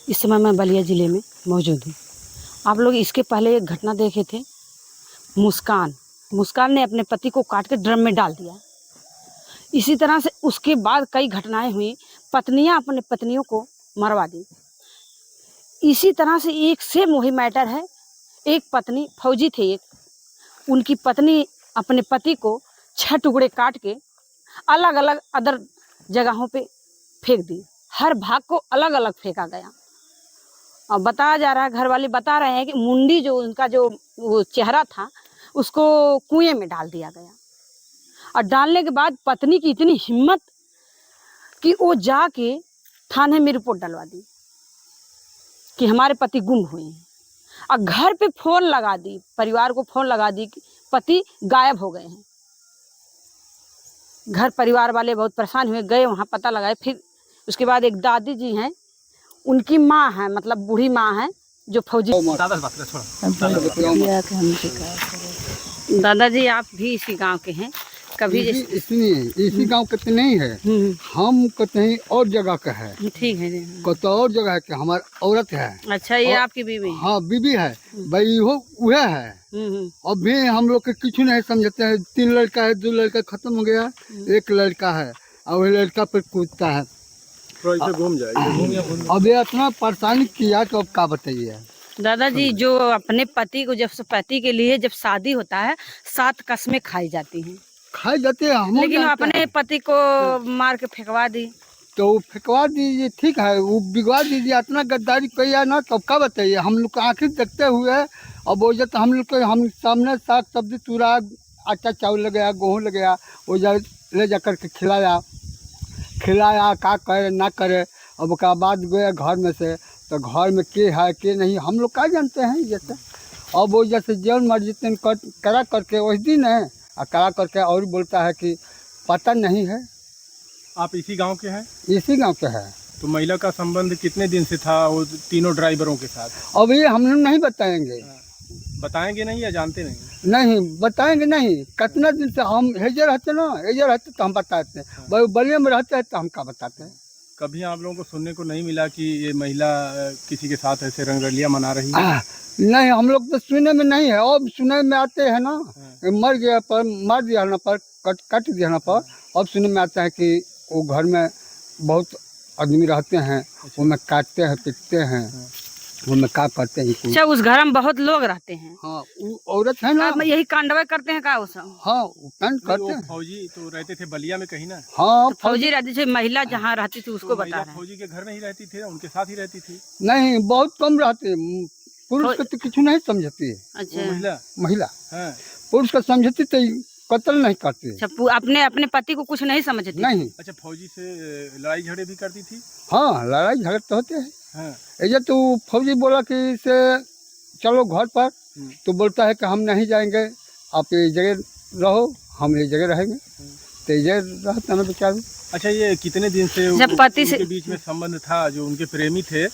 इस समय मैं बलिया ज़िले में मौजूद हूँ। आप लोग इसके पहले एक घटना देखे थे। मुस्कान ने अपने पति को काट के ड्रम में डाल दिया। इसी तरह से उसके बाद कई घटनाएं हुई, पत्नियां अपने पत्नियों को मरवा दी। इसी तरह से एक सेम वही मैटर है। एक पत्नी फौजी थे, उनकी पत्नी अपने पति को 6 टुकड़े काट के अलग अलग अदर जगहों पे फेंक दी। हर भाग को अलग अलग फेंका गया और बताया जा रहा है, घर वाले बता रहे हैं कि मुंडी जो उनका जो वो चेहरा था उसको कुएं में डाल दिया गया। और डालने के बाद पत्नी की इतनी हिम्मत कि वो जाके थाने में रिपोर्ट डलवा दी कि हमारे पति गुम हुए हैं। और घर पे फोन लगा दी, परिवार को फोन लगा दी कि पति गायब हो गए हैं। घर परिवार वाले बहुत परेशान हुए, गए वहाँ पता लगाए। फिर उसके बाद एक दादी जी हैं, उनकी माँ है, मतलब बूढ़ी माँ है जो फौजी। दादाजी आप भी इसी गांव के हैं? कभी इसी गांव के तो नहीं है, हम कहीं और जगह का है। ठीक है जी। कत और जगह है कि हमारी औरत है। अच्छा, ये आपकी बीवी? हाँ, बीवी है भाई, वह है। अभी हम लोग के कुछ नहीं समझते हैं। 3 लड़का है, 2 लड़का खत्म हो गया, 1 लड़का है और वह लड़का पर कूदता है। घूम जाएगा। अब ये इतना परेशानी किया तो अब क्या बताइए दादाजी। जो अपने पति को, जब पति के लिए जब शादी होता है 7 कस्में खाई जाती हैं, लेकिन अपने पति को मार के फेंकवा दी। तो फेंकवा दीजिए, ठीक है, वो बिगवा दीजिए। इतना गद्दारी किया ना, तो क्या बताइए। हम लोग को आखिर देखते हुए अब वो जब हम लोग को हम सामने साग सब्जी चूरा आटा चावल लग गया, गेहूँ लग गया, वो ले जा करके खिलाया क्या करे ना करे। अब उसके बाद गया घर में से, तो घर में के है के नहीं हम लोग क्या जानते हैं। जैसे अब वो जैसे जौन मर्जी करा करके उस दिन है करा करके और बोलता है कि पता नहीं है। आप इसी गांव के हैं? इसी गांव के है। तो महिला का संबंध कितने दिन से था वो तीनों ड्राइवरों के साथ? अब ये हम लोग नहीं बताएंगे। बताएंगे नहीं या जानते नहीं? नहीं बताएंगे नहीं। कितना दिन से हम हेजर रहते ना, हेजर रहते तो हम बताते हैं। बलिया में रहते हैं तो हम क्या बताते हैं। कभी आप लोगों को सुनने को नहीं मिला कि ये महिला किसी के साथ ऐसे रंगरलिया मना रही है? नहीं, हम लोग तो सुनने में नहीं है। अब सुनने में आते हैं ना, मर गया पर मार दिया ना पर कट दिया ना पर, अब सुनने में आता है कि वो घर में बहुत आदमी रहते हैं, वो में काटते हैं, पीटते हैं, वो में क्या करते हैं। अच्छा, उस घर में बहुत लोग रहते हैं? हाँ, औरत है ना, यही कांडवा करते हैं का वो सब? हाँ, कांड करते हैं। फौजी तो रहते थे बलिया में कहीं ना? हाँ, तो फौजी रहती थी। महिला जहाँ रहती थी उसको बता रहे हैं। फौजी के घर में ही रहती थी, उनके साथ ही रहती थी? नहीं, बहुत कम रहते। पुरुष को तो कुछ नहीं समझती है। अच्छा, महिला पुरुष को समझती तो कत्ल नहीं करती। अच्छा, अपने पति को कुछ नहीं समझती? नहीं। अच्छा, फौजी से लड़ाई झगड़े भी करती थी? हाँ, लड़ाई झगड़े तो होते हैं। ये तो फौजी बोला कि इसे चलो घर पर, तो बोलता है कि हम नहीं जाएंगे, आप ये जगह रहो, हम ये जगह रहेंगे। तो ये रहता ना बेचारे। अच्छा, ये कितने दिन से जब पति से बीच में संबंध था? जो उनके प्रेमी थे,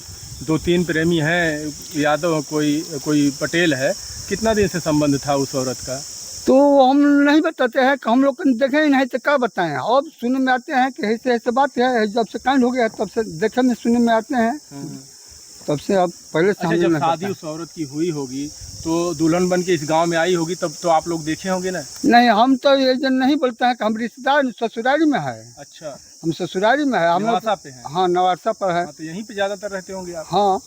2-3 प्रेमी हैं, यादव कोई पटेल है, कितना दिन से संबंध था उस औरत का? तो हम नहीं बताते हैं कि हम लोग देखे ही नहीं तो क्या बताएं। अब सुनने में आते हैं कि ऐसे बात है। जब से कांड हो गया तब से देखे में सुनने में आते हैं, तब से अब पहले से। अच्छा, जब शादी उस औरत की हुई होगी तो दुल्हन बन के इस गांव में आई होगी, तब तो आप लोग देखे होंगे ना? नहीं, हम तो ये जन नहीं बोलते हैं कि हम रिश्तेदार ससुरारी में है। अच्छा, हम ससुरारी में है। हम नवासा पे है? हाँ, नवासा पर है। तो यहीं पे ज्यादातर रहते होंगे आप? हाँ।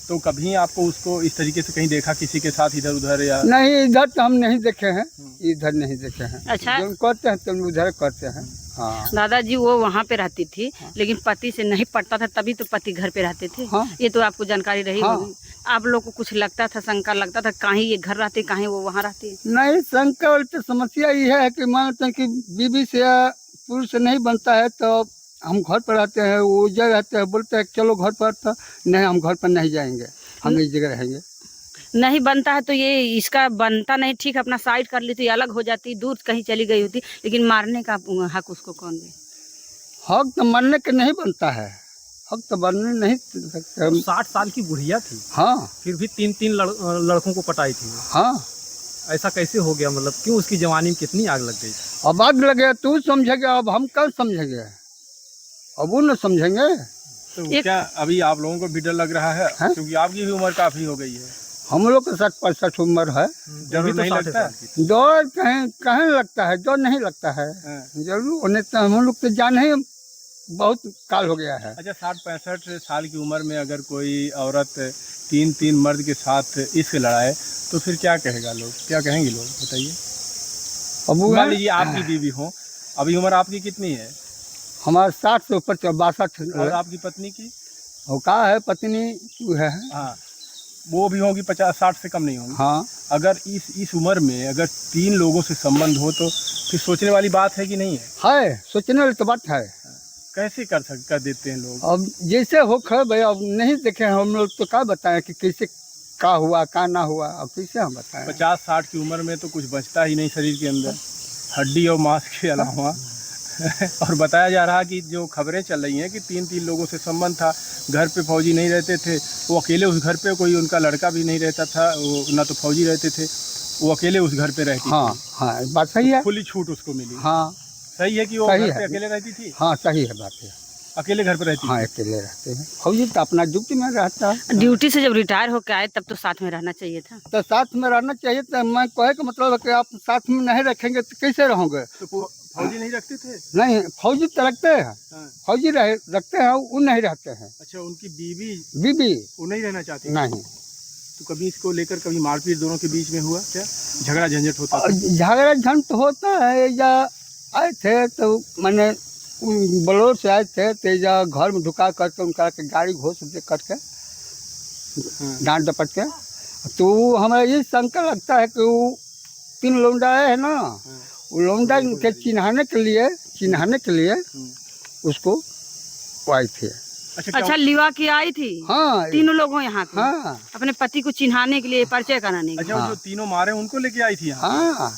तो कभी आपको उसको इस तरीके से कहीं देखा किसी के साथ इधर उधर? या नहीं, इधर तो हम नहीं देखे हैं, इधर नहीं देखे हैं। अच्छा, जो करते हैं तो उधर करते हैं। हाँ। दादाजी वो वहाँ पे रहती थी, लेकिन पति से नहीं पड़ता था, तभी तो पति घर पे रहते थे। हाँ। ये तो आपको जानकारी रही होगी। आप लोग को कुछ लगता था, शंका लगता था, कहीं ये घर रहते कहीं वो वहाँ रहती? नहीं, शंका तो समस्या ये है कि मानते हैं कि बीवी से पुरुष से नहीं बनता है तो हम घर पर रहते हैं, वो जगह रहते हैं, बोलते हैं चलो घर पर, तो नहीं, हम घर पर नहीं जाएंगे, हम इस जगह रहेंगे। नहीं बनता है तो ये इसका बनता नहीं, ठीक अपना साइड कर लेती, अलग हो जाती, दूर कहीं चली गई होती, लेकिन मारने का हक उसको कौन दे? हक तो मरने के नहीं बनता है, हक तो बनने नहीं सकते। 60 साल की बुढ़िया थी। हाँ। फिर भी 3 लड़कों को पटाई थी। हाँ। ऐसा कैसे हो गया? मतलब क्यों उसकी जवानी में कितनी आग लग गई? अब आग लगे तू समझेगा, अब हम कल समझेंगे, अब वो न समझेंगे। तो एक- क्या अभी आप लोगों को भी डर लग रहा है? हैं? क्योंकि आपकी भी उम्र काफी हो गई है। हम लोग को 60-65 उम्र है। डर अभी तो नहीं 60 लगता है? साल की। डर कहीं कहीं लगता है, डर नहीं लगता है। हाँ। जरूर उन्हें तो हम लोग तो जान ही बहुत काल हो गया है। अच्छा, 60-65 साल की उम्र में अगर कोई औरत 3 मर्द के साथ इश्क लड़ाए तो फिर क्या कहेगा लोग, क्या कहेंगे लोग, बताइए। अब वो मान है, लीजिए आपकी बीवी हो, अभी उम्र आपकी कितनी है हमारा 60 से ऊपर 62 और आपकी पत्नी की? और का है पत्नी क्यों है। हाँ, वो भी होगी 50-60 से कम नहीं होगी। हाँ, अगर इस उम्र में अगर 3 लोगों से संबंध हो तो फिर सोचने वाली बात है कि नहीं है? है सोचने वाली तो बात है। कैसे कर देते हैं लोग? अब जैसे हो खैर भाई, अब नहीं देखे हम लोग तो क्या बताएं कि कैसे का हुआ का ना हुआ, अब कैसे हम बताएं। 50-60 की उम्र में तो कुछ बचता ही नहीं शरीर के अंदर, हड्डी और मांस के अलावा। और बताया जा रहा कि जो खबरें चल रही हैं कि 3 लोगों से संबंध था, घर पे फौजी नहीं रहते थे, वो अकेले उस घर पे, कोई उनका लड़का भी नहीं रहता था, वो ना तो फौजी रहते थे, वो अकेले उस घर पे रहती हाँ थी। हाँ, बात सही है। खुली छूट उसको मिली। हाँ सही है कि वो सही घर है। पे अकेले रहती थी, हाँ सही है, बात है। अकेले घर पे रहती हाँ, थी। अकेले रहते हैं। फौजी तो अपना ड्यूटी में रहता है, ड्यूटी से जब रिटायर होकर आए तब तो साथ में रहना चाहिए था। तो साथ में रहना चाहिए। तो मैं कहे का मतलब है कि आप साथ में नहीं रखेंगे तो कैसे रहोगे। तो फौजी नहीं रखते थे? नहीं, फौजी तो रखते हैं, हाँ। फौजी रखते हैं, वो नहीं रहते हैं। अच्छा, उनकी बीवी बीबी वो नहीं रहना चाहती थी? नहीं। तो कभी इसको लेकर कभी मारपीट दोनों के बीच में हुआ क्या? झगड़ा झंझट होता था? झगड़ा झंट होता है। या आए थे तो मैंने बलोर से आए थे तो या घर में ढुका करके उनका के गाड़ी घोष दे करके डांट डपट के, तो हमारा ये शंका लगता है कि वो 3 लौंडा आए है ना, वो लौंडा के चिन्हाने के लिए उसको वो आई थी। अच्छा, लिवा की आई थी? हाँ 3 लोगों यहाँ पे हाँ अपने पति को चिन्हाने के लिए, परिचय कराने के लिए। अच्छा, वो जो 3 मारे उनको लेके आई थी यहाँ? हाँ।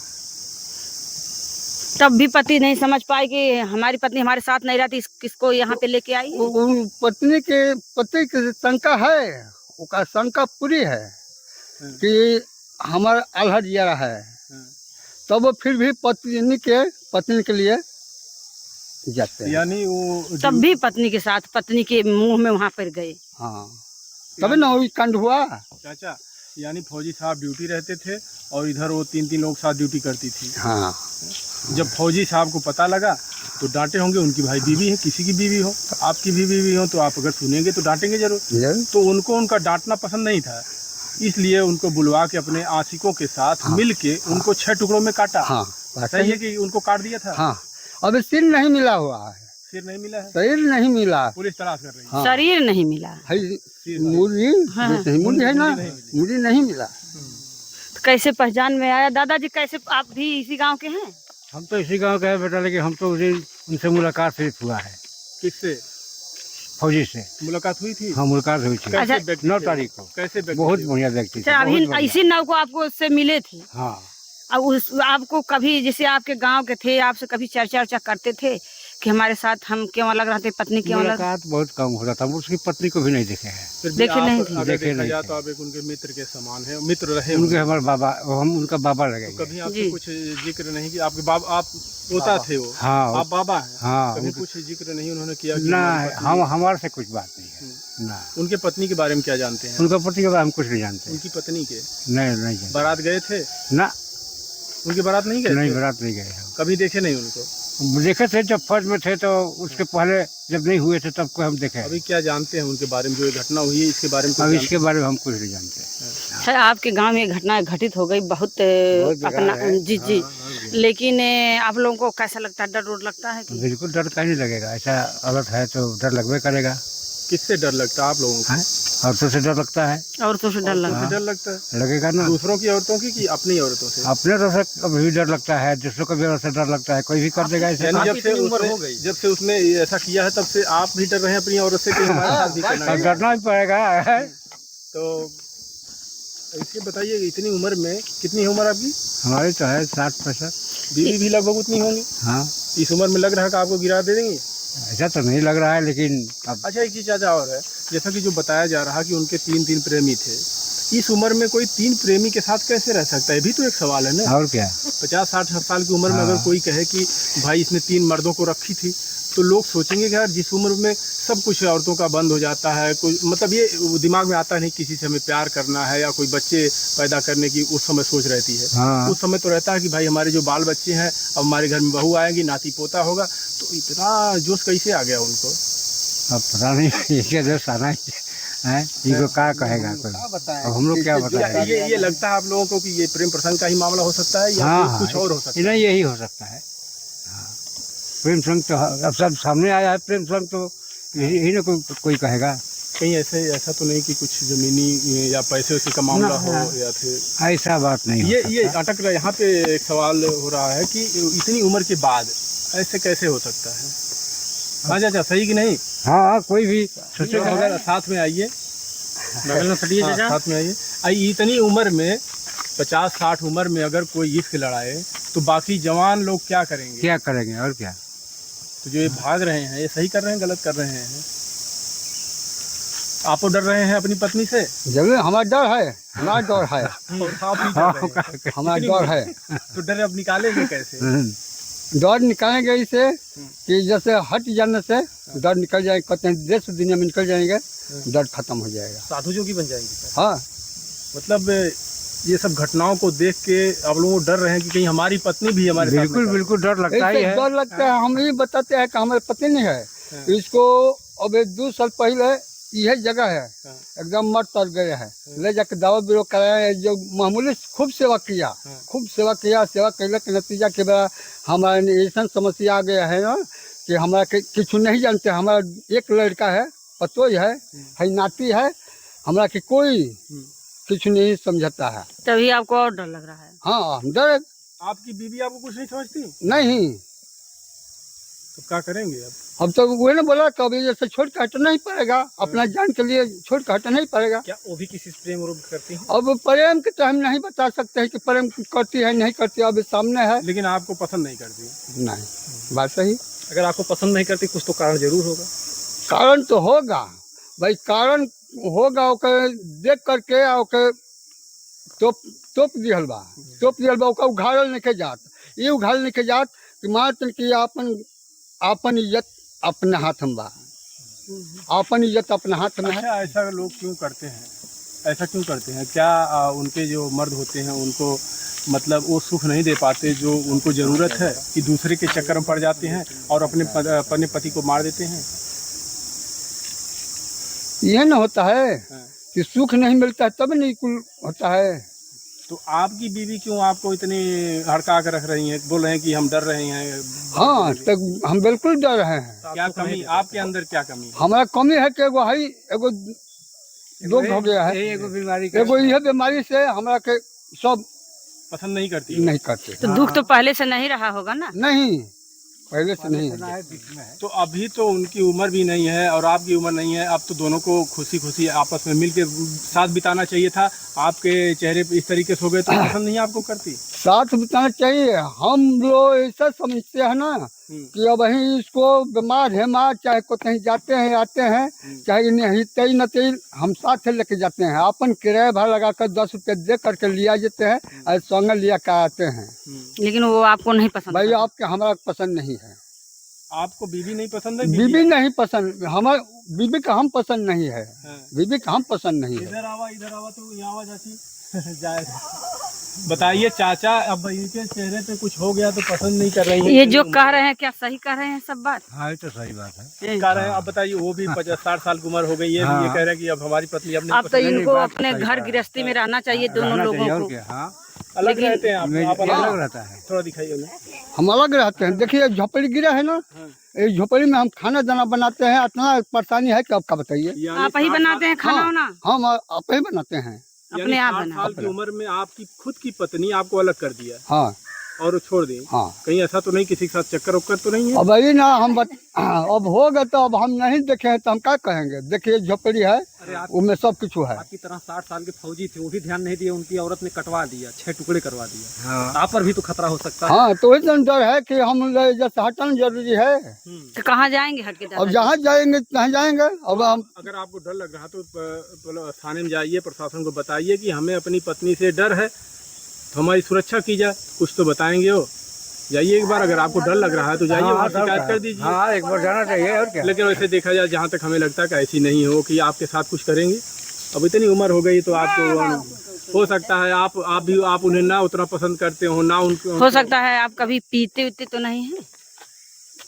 तब भी पति नहीं समझ पाए कि हमारी पत्नी हमारे साथ नहीं रहती, किसको यहाँ पे लेके आई है? वो पति के शंका है, उसका शंका पूरी है कि हमारा आल्हा जिया है, तब वो फिर भी पत्नी के लिए जाते हैं। यानी वो तब भी पत्नी के साथ, पत्नी के मुंह में वहाँ पर गए। हाँ, तभी ना वो कांड हुआ। चाचा, यानी फौजी साहब ड्यूटी रहते थे और इधर वो 3 लोग साथ ड्यूटी करती थी। हाँ, जब फौजी साहब को पता लगा तो डांटे होंगे, उनकी भाई बीवी है, किसी की बीवी हो, आपकी भी बीवी हो, तो आप अगर सुनेंगे तो डांटेंगे जरूर। तो उनको उनका डांटना पसंद नहीं था, इसलिए उनको बुलवा के अपने आशिकों के साथ मिल के उनको 6 टुकड़ों में काटा। हाँ, सही है कि उनको काट दिया था? हाँ, अभी सिर नहीं मिला हुआ है, सिर नहीं मिला है, शरीर नहीं मिला, पुलिस तलाश कर रही है। हाँ। शरीर नहीं मिला है सिर मुर्गी, हाँ। मुर्गी है ना, मुर्गी नहीं मिला। तो कैसे पहचान में आया? दादाजी कैसे, आप भी इसी गांव के हैं? हम तो इसी गांव के हैं बेटा, लेकिन हम तो उनसे मुलाकात सिर्फ हुआ है, किससे फौजी से। मुलाकात हुई थी? हाँ, मुलाकात हुई थी कैसे अच्छा। व्यक्ति 9 थे? तारीख को। कैसे व्यक्ति बहुत थे? बढ़िया व्यक्ति थे, अच्छा, अभी बहुत बढ़िया। इसी नव को आपको उससे मिले थे? हाँ, अब उस आपको कभी, जैसे आपके गांव के थे, आपसे कभी चर्चा वर्चा करते थे कि हमारे साथ हम क्यों अलग रहते, पत्नी क्यों अलग? मुलाकात बहुत कम होता था, उसकी पत्नी को भी नहीं देखे हैं। फिर भी देखे आप नहीं थे। अगर देखे देखा नहीं जाए थे। तो आप एक उनके मित्र के समान है, मित्र रहे उनके होंगे। हमारे बाबा, हम उनका बाबा तो लगेंगे। कभी आपसे जी। कुछ जिक्र नहीं कि आपके बाबा, आप पोता थे वो, हाँ, आप बाबा हैं, हाँ, कभी कुछ जिक्र नहीं उन्होंने किया कि ना, हमारी पत्नी- हमारे से कुछ बात नहीं है ना। उनके पत्नी के बारे में क्या जानते हैं? उनका पति के बारे में हम कुछ नहीं जानते। उनकी पत्नी के नहीं जानते। बारात गए थे? ना, उनके बारात नहीं गए नहीं, थे? बारात नहीं गए हम। कभी देखे नहीं उनको? देखे थे जब फौज में थे, तो उसके पहले जब नहीं हुए थे तब को हम देखे। अभी क्या जानते हैं उनके बारे में, जो ये घटना हुई है इसके बारे में? कुछ अब जानते इसके बारे में हम कुछ नहीं जानते। अच्छा, आपके गांव में घटना घटित हो गई, बहुत बेकार अपना, है। जी जी, लेकिन आप लोगों को कैसा लगता है? डर लगता है कि? बिल्कुल डर कहीं नहीं लगेगा, ऐसा औरत है तो डर लगवे करेगा। किससे डर लगता है आप लोगों को? हैं? औरतों से डर लगता है, औरतों से डर लगता किससे डर लगता है? लगेगा ना। दूसरों की औरतों की कि अपनी औरतों से? अपने तो से कभी डर लगता है, दूसरों को भी औरत से डर लगता है, कोई भी कर देगा ऐसे। यानी तो। जब से उसने ऐसा किया है तब से आप भी डर रहे हैं अपनी औरत से कि हमारे साथ भी करना अब है? डरना ही पड़ेगा। तो इसके बताइए, इतनी उम्र में, कितनी उम्र आपकी? हमारी तो है 60-65। बीवी भी लगभग उतनी होंगी। हाँ, इस उम्र में लग रहा है कि आपको गिरा दे देंगे। ऐसा तो नहीं लग रहा है, लेकिन अब अच्छा, एक चीज चाचा और है, जैसा कि जो बताया जा रहा कि उनके 3 प्रेमी थे, इस उम्र में कोई 3 प्रेमी के साथ कैसे रह सकता है? भी तो एक सवाल है ना। और क्या। 50-60 साल की उम्र में हाँ। अगर कोई कहे कि भाई इसने 3 मर्दों को रखी थी, तो लोग सोचेंगे कि यार जिस उम्र में सब कुछ औरतों का बंद हो जाता है, कोई मतलब ये दिमाग में आता नहीं किसी से हमें प्यार करना है या कोई बच्चे पैदा करने की उस समय सोच रहती है। हाँ। उस समय तो रहता है कि भाई हमारे जो बाल बच्चे हैं, अब हमारे घर में बहू आएगी, नाती पोता होगा, तो इतना जोश कैसे आ गया उनको? अब पता नहीं ये दोस्त आना है, इनको क्या कहेगा कोई, अब हम लोग क्या बताएं। ये लगता है आप लोगों को कि ये प्रेम प्रसंग का ही मामला हो सकता है या हाँ, कुछ और हो सकता है? नहीं यही हो सकता है। हाँ, प्रेम संग तो अब सब सामने आया है, प्रेम संग तो यही ना कोई कहेगा। कहीं ऐसा तो नहीं कि कुछ जमीनी या पैसे वैसे का मामला हो या फिर ऐसा बात नहीं ये अटक रहा है। यहाँ पे एक सवाल हो रहा है कि इतनी उम्र के बाद ऐसे कैसे हो सकता है? हाँ चाचा, सही कि नहीं? हाँ, कोई भी सोचे अगर साथ में आइए, साथ में आइए। इतनी उम्र में 50-60 उम्र में अगर कोई इश्क लड़ाए तो बाकी जवान लोग क्या करेंगे? क्या करेंगे और क्या। तो जो ये भाग रहे हैं, ये सही कर रहे हैं गलत कर रहे हैं? आप तो डर रहे हैं अपनी पत्नी से? जरूर हमारा डर है, हमारा डर है, और आप भी डर रहे हैं। हमारा डर है। तो डर अब निकालेंगे कैसे? डर निकालेंगे इसे कि जैसे हट जाने से डर निकल जाएगा, कहते हैं देश दुनिया में निकल जाएंगे, डर खत्म हो जाएगा। साधु जोगी बन जाएंगे? हाँ, मतलब ये सब घटनाओं को देख के आप लोगों को डर रहे हैं कि कहीं हमारी पत्नी भी हमारे साथ बिल्कुल बिल्कुल डर लगता ही ऐसे है। डर लगता है। हम ये बताते हैं कि हमारे पति नहीं है, इसको अब 2 साल पहले यह जगह है एकदम मर तर गए हैं, ले जाके दवा बीरो कराया, जो मामूली खूब सेवा किया, सेवा करने के नतीजा के बाद हमारे ऐसा समस्या आ गया है ना कि हमारा कुछ नहीं जानते। हमारा एक लड़का है, पतोई है नाती है, हमारा कि कोई कुछ नहीं समझता है। तभी आपको और डर लग रहा है? हाँ, डर। आपकी बीवी आपको कुछ नहीं समझती? नहीं, तो क्या करेंगे अब? अब तो वो ना बोला कभी जैसे छोड़ के हटना ही पड़ेगा, अपना जान के लिए छोड़ के हटना ही पड़ेगा। क्या वो भी किसी से प्रेम रूप करती हैं? अब प्रेम के तो हम नहीं बता सकते हैं कि प्रेम करती है नहीं करती, अब सामने है। लेकिन आपको पसंद नहीं करती? नहीं, बात सही। अगर आपको पसंद नहीं करती कुछ तो कारण जरूर होगा। कारण तो होगा भाई, कारण होगा। ओके देख करके ओके तोप दिहल बा ओका उघाड़ल नहीं के जात, ये उघाड़ल नहीं के जात कि मात्र कि आपन इज्जत अपने हाथ में बा, आपन इज्जत अपने हाथ में है। अच्छा, ऐसा लोग क्यों करते हैं? ऐसा क्यों करते हैं? क्या उनके जो मर्द होते हैं उनको मतलब वो सुख नहीं दे पाते जो उनको ज़रूरत है, कि दूसरे के चक्कर में पड़ जाते हैं और अपने पति को मार देते हैं? यह ना होता है कि सुख नहीं मिलता है तब नहीं कुल होता है। तो आपकी बीवी क्यों आपको इतनी हड़का कर रख रही हैं, बोल रहे हैं कि हम डर रहे हैं? हाँ, तो हम बिल्कुल डर रहे हैं। क्या कमी आपके अंदर, क्या कमी है? हमारा कमी है कि एगो रोग हो गया है, एगो बीमारी एगो यह बीमारी से हमारा के सब पसंद नहीं करती? नहीं करते। तो दुख तो पहले से नहीं रहा होगा ना? नहीं, पहले से नहीं है। तो अभी तो उनकी उम्र भी नहीं है और आपकी उम्र नहीं है, अब तो दोनों को खुशी खुशी आपस में मिल के साथ बिताना चाहिए था। आपके चेहरे पे इस तरीके से हो गए तो पसंद नहीं आपको करती? साथ बिताना चाहिए। हम लोग ऐसा समझते हैं ना कि अब ही इसको बीमार है माँ, चाहे को कहीं जाते हैं आते हैं, चाहे नहीं तई न तई हम साथ लेके जाते हैं। अपन किराया भाड़ा लगा कर 10 रुपये दे करके लिया जाते हैं और संग लिया कर आते हैं। लेकिन वो आपको नहीं पसंद? भाई आपके हमारा पसंद नहीं है। आपको बीवी नहीं पसंद है? बीबी नहीं पसंद, हमारे बीबी का हम पसंद नहीं है। बीबी का हम पसंद नहीं है। इधर आवा तो यहाँ आवा जाती जाए। बताइए चाचा, अब इनके चेहरे पे कुछ हो गया तो पसंद नहीं कर रही है? ये जो कह रहे हैं क्या सही कह रहे हैं सब बात? हाँ, ये तो सही बात है। कह रहे हैं। अब बताइए, वो भी 50-60 साल की उम्र हो गई है, ये कह रहे हैं कि अब हमारी पत्नी अब अब तो इनको अपने घर गृहस्थी में रहना चाहिए दोनों लोगों को। हाँ, अलग रहते हैं आप अलग रहता है। थोड़ा दिखाइए उन्हें। हम अलग रहते हैं। देखिए झोपड़ी गिरा है ना, इस झोपड़ी में हम खाना दाना बनाते हैं। इतना परेशानी है कि आपका बताइए। आप ही बनाते हैं खाना वाना? हम आप ही बनाते हैं अपने आप 60 साल की उम्र में आपकी खुद की पत्नी आपको अलग कर दिया हाँ, और वो छोड़ दी? हाँ। कहीं ऐसा तो नहीं किसी के साथ चक्कर उक्कर तो नहीं है? अब यही ना अब होगा तो अब हम नहीं देखे हैं तो हम क्या कहेंगे। देखिए झोपड़ी है, उसमें सब कुछ है। आपकी तरह 60 साल के फौजी थे, वो भी ध्यान नहीं दिए, उनकी औरत ने कटवा दिया, 6 टुकड़े करवा दिया। आप पर भी तो खतरा हो सकता है। हाँ, तो वही डर है कि हम जैसे हटाना जरूरी है। तो कहाँ जाएंगे हट के? अब जहाँ जाएंगे तहाँ जाएंगे। अब हम अगर आपको डर लग रहा तो थाने में जाइए, प्रशासन को बताइए कि हमें अपनी पत्नी से डर है तो हमारी सुरक्षा की जाए। कुछ तो बताएंगे वो। जाइए एक बार, अगर आपको डर लग रहा है तो जाइए, वहाँ शिकायत कर दीजिए। हाँ, एक बार जाना चाहिए और क्या। लेकिन वैसे देखा जाए, जहाँ तक हमें लगता है कि ऐसी नहीं हो कि आपके साथ कुछ करेंगे। अब इतनी उम्र हो गई तो आपको हो सकता है आप उन्हें ना उतना पसंद करते हो, ना उनको हो सकता है आप कभी पीते उते तो नहीं है,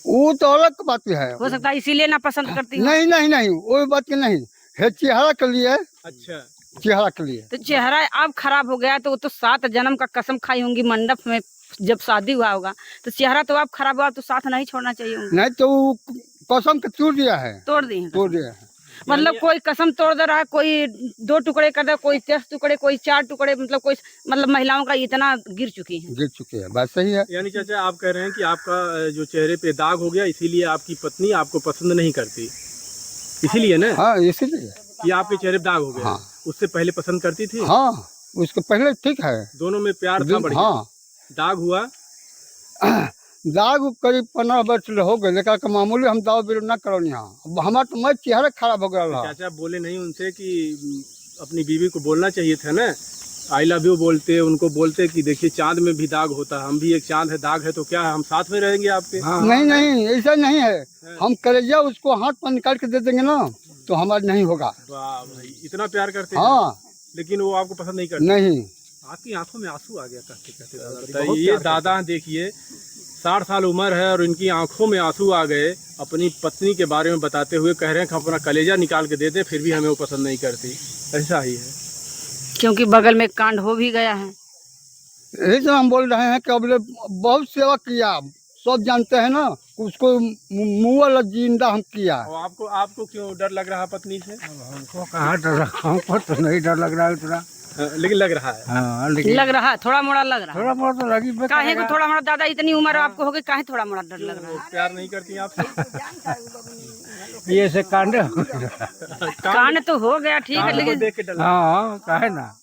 वो तो अलग बात है। हो सकता है इसीलिए ना पसंद करती हो। नहीं नहीं नहीं, वो बात की नहीं है, चेहरा के लिए, अच्छा, चेहरा के लिए। तो चेहरा अब खराब हो गया तो वो तो 7 जन्म का कसम खाई होंगी मंडप में जब शादी हुआ होगा, तो चेहरा तो अब खराब हुआ तो साथ नहीं छोड़ना चाहिए होगा। नहीं तो वो कसम के तोड़ दिया है, तोड़ दी है तोड़ दिया है। मतलब कोई कसम तोड़ दे रहा है, कोई 2 टुकड़े कर दे, कोई 10 टुकड़े, कोई 4 टुकड़े, मतलब कोई मतलब महिलाओं का इतना गिर चुकी है। गिर चुके हैं, बात सही है। यानी चाचा आप कह रहे हैं कि आपका जो चेहरे पे दाग हो गया, इसीलिए आपकी पत्नी आपको पसंद नहीं करती, इसीलिए ना हाँ, इसीलिए। कि आपके चेहरे पे दाग हो गया। हाँ। उससे पहले पसंद करती थी? हाँ, उसके पहले ठीक है, दोनों में प्यार था बढ़िया। हाँ। दाग हुआ? दाग करीब 15 वर्ष हो गए, लेकिन मामूली हम दाव बिरो न करो यहाँ। हमारा तो मैं चेहरा खराब हो गया। चाचा बोले नहीं उनसे कि अपनी बीवी को बोलना चाहिए था ना, आई लव यू बोलते, उनको बोलते कि देखिए चांद में भी दाग होता है, हम भी एक चांद है, दाग है, तो क्या हम साथ में रहेंगे आपके? नहीं नहीं, ऐसा नहीं है। हम कलेजा उसको हाथ पर निकाल के दे देंगे ना तो हमारा नहीं होगा। वाह भाई, इतना प्यार करते हैं। हाँ, लेकिन वो आपको पसंद नहीं करते? नहीं। आपकी आंखों में आंसू आ गया कहते कहते दादा। बताइए, ये दादा देखिए 60 साल उम्र है और इनकी आंखों में आंसू आ गए, अपनी पत्नी के बारे में बताते हुए कह रहे हैं कि अपना कलेजा निकाल के दे दे, फिर भी हमें वो पसंद नहीं करती। ऐसा ही है, क्योंकि बगल में कांड हो भी गया है। यही तो हम बोल रहे हैं कि अब बहुत सेवा किया, सब जानते हैं ना, उसको मुँह वाला जिंदा हम किया। और आपको क्यों डर लग रहा है पत्नी से? हमको कहाँ डर, हमको तो नहीं डर लग रहा है उतना। लेकिन लग रहा है। हाँ, लेकिन लग रहा है, थोड़ा मोड़ा लग रहा है। थोड़ा बहुत तो लगी। काहे को थोड़ा मोड़ा, दादा इतनी उम्र आपको हो गई, काहे थोड़ा मोड़ा डर लग रहा है? प्यार नहीं करती आपसे? ये से कांड कांड तो हो गया, ठीक है, कांड को लेकिन देख के डर लगा। हाँ, काहे ना।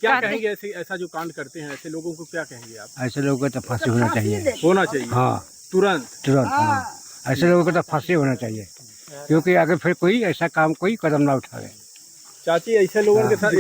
क्या कहेंगे ऐसा जो कांड करते हैं, ऐसे लोगों को क्या कहेंगे आप? ऐसे लोगों को तो फांसी होना चाहिए। होना चाहिए हाँ, तुरंत। तुरंत। हाँ, ऐसे लोगों को तो फांसी होना चाहिए, क्योंकि आगे फिर कोई ऐसा काम कोई कदम ना उठावे। चाची ऐसे लोगों के साथ